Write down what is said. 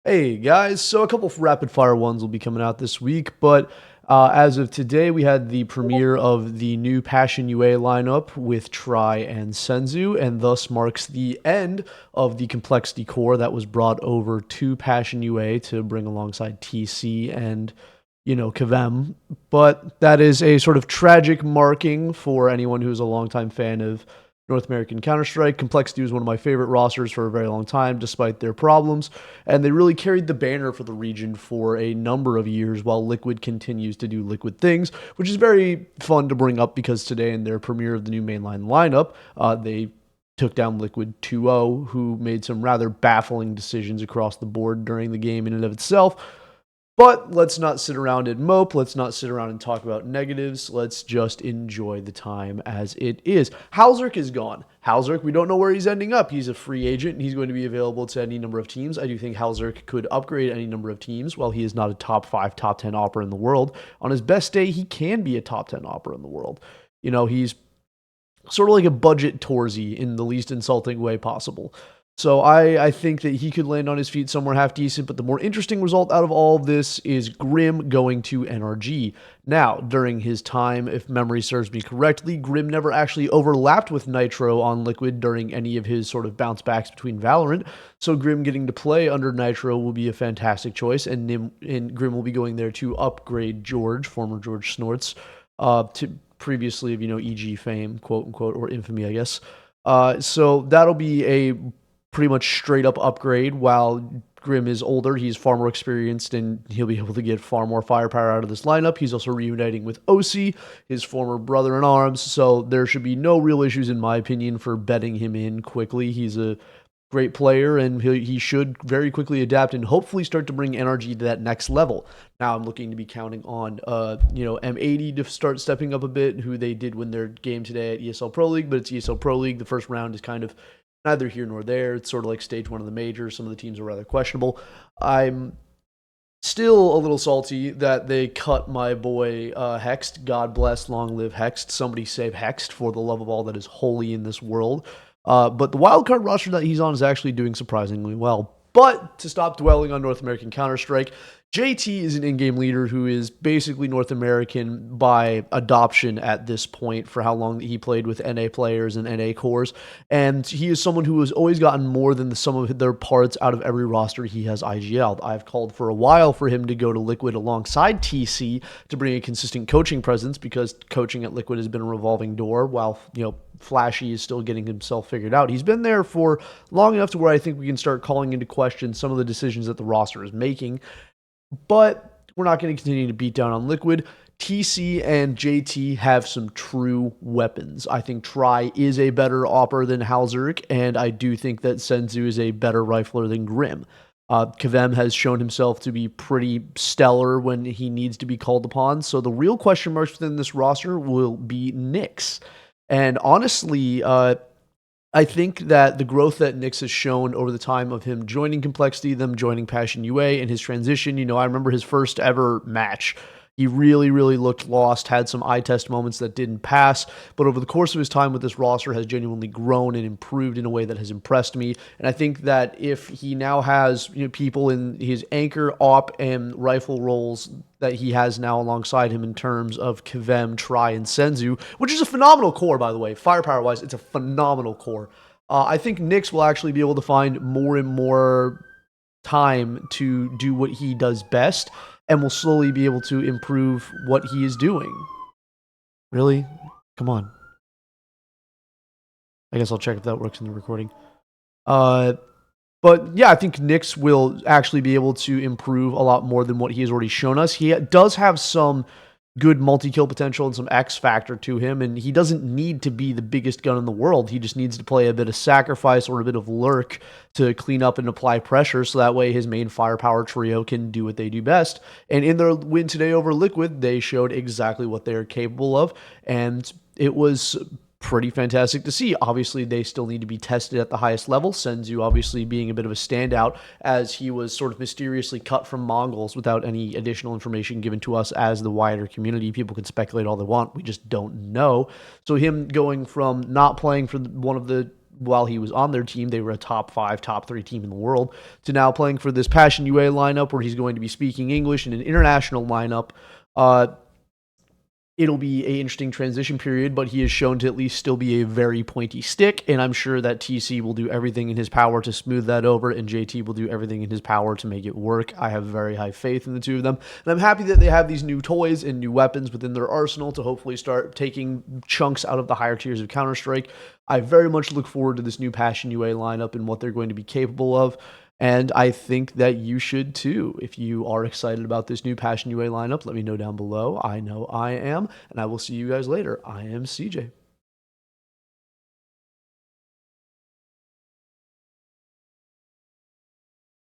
Hey guys, so a couple of rapid fire ones will be coming out this week, but as of today, we had the premiere of the new Passion UA lineup with Try and Senzu, and thus marks the end of the complexity core that was brought over to Passion UA to bring alongside TC and Kavem. But that is a sort of tragic marking for anyone who's a longtime fan of North American Counterstrike. Complexity was one of my favorite rosters for a very long time, despite their problems, and they really carried the banner for the region for a number of years while Liquid continues to do Liquid things, which is very fun to bring up because today in their premiere of the new mainline lineup, they took down Liquid 2-0, who made some rather baffling decisions across the board during the game in and of itself. But let's not sit around and mope. Let's not sit around and talk about negatives. Let's just enjoy the time as it is. Hallzerk is gone. Hallzerk, we don't know where he's ending up. He's a free agent and he's going to be available to any number of teams. I do think Hallzerk could upgrade any number of teams. While he is not a top 5, top 10 opera in the world, on his best day, he can be a top 10 opera in the world. He's sort of like a budget Torzy in the least insulting way possible. So I think that he could land on his feet somewhere half decent, but the more interesting result out of all of this is Grim going to NRG. Now, during his time, if memory serves me correctly, Grim never actually overlapped with Nitro on Liquid during any of his sort of bounce backs between Valorant, so Grim getting to play under Nitro will be a fantastic choice, and Grim will be going there to upgrade George, former George Snorts, to previously of, EG fame, quote unquote, or infamy, I guess. So that'll be a pretty much straight up upgrade. While Grim is older, he's far more experienced, and he'll be able to get far more firepower out of this lineup. He's also reuniting with OC, his former brother in arms, so there should be no real issues, in my opinion, for betting him in quickly. He's a great player, and he should very quickly adapt and hopefully start to bring NRG to that next level. Now I'm looking to be counting on, M80 to start stepping up a bit, who they did win their game today at ESL Pro League, but it's ESL Pro League. The first round is kind of neither here nor there. It's sort of like stage one of the majors. Some of the teams are rather questionable. I'm still a little salty that they cut my boy Hext. God bless, long live Hext. Somebody save Hext, for the love of all that is holy in this world. But the wildcard roster that he's on is actually doing surprisingly well. But to stop dwelling on North American Counter-Strike, JT is an in-game leader who is basically North American by adoption at this point for how long he played with NA players and NA cores. And he is someone who has always gotten more than the sum of their parts out of every roster he has IGL'd. I've called for a while for him to go to Liquid alongside TC to bring a consistent coaching presence, because coaching at Liquid has been a revolving door while, Flashy is still getting himself figured out. He's been there for long enough to where I think we can start calling into question some of the decisions that the roster is making. But we're not going to continue to beat down on Liquid. TC and JT have some true weapons. I think Try is a better opper than Hallzerk, and I do think that Senzu is a better rifler than Grim. Kavem has shown himself to be pretty stellar when he needs to be called upon, so the real question marks within this roster will be Nyx. And honestly, I think that the growth that Nyx has shown over the time of him joining Complexity, them joining Passion UA, and his transition, I remember his first ever match. He really, really looked lost, had some eye test moments that didn't pass, but over the course of his time with this roster has genuinely grown and improved in a way that has impressed me. And I think that if he now has people in his anchor, op, and rifle roles that he has now alongside him in terms of Kavem, Try, and Senzu, which is a phenomenal core, by the way. Firepower-wise, it's a phenomenal core. I think Nyx will actually be able to find more and more time to do what he does best, and will slowly be able to improve what he is doing. Really? Come on. I guess I'll check if that works in the recording. But yeah, I think Nyx will actually be able to improve a lot more than what he has already shown us. He does have some good multi-kill potential and some X factor to him, and he doesn't need to be the biggest gun in the world. He just needs to play a bit of sacrifice or a bit of lurk to clean up and apply pressure, so that way his main firepower trio can do what they do best. And in their win today over Liquid, they showed exactly what they're capable of, and it was pretty fantastic to see. Obviously, they still need to be tested at the highest level. Senzu obviously being a bit of a standout, as he was sort of mysteriously cut from Mongols without any additional information given to us as the wider community. People can speculate all they want. We just don't know. So him going from not playing for one of the while he was on their team, they were a top 5, top 3 team in the world, to now playing for this Passion UA lineup where he's going to be speaking English in an international lineup. It'll be an interesting transition period, but he has shown to at least still be a very pointy stick, and I'm sure that TC will do everything in his power to smooth that over, and JT will do everything in his power to make it work. I have very high faith in the two of them, and I'm happy that they have these new toys and new weapons within their arsenal to hopefully start taking chunks out of the higher tiers of Counterstrike. I very much look forward to this new Passion UA lineup and what they're going to be capable of. And I think that you should too. If you are excited about this new Passion UA lineup, let me know down below. I know I am. And I will see you guys later. I am CJ.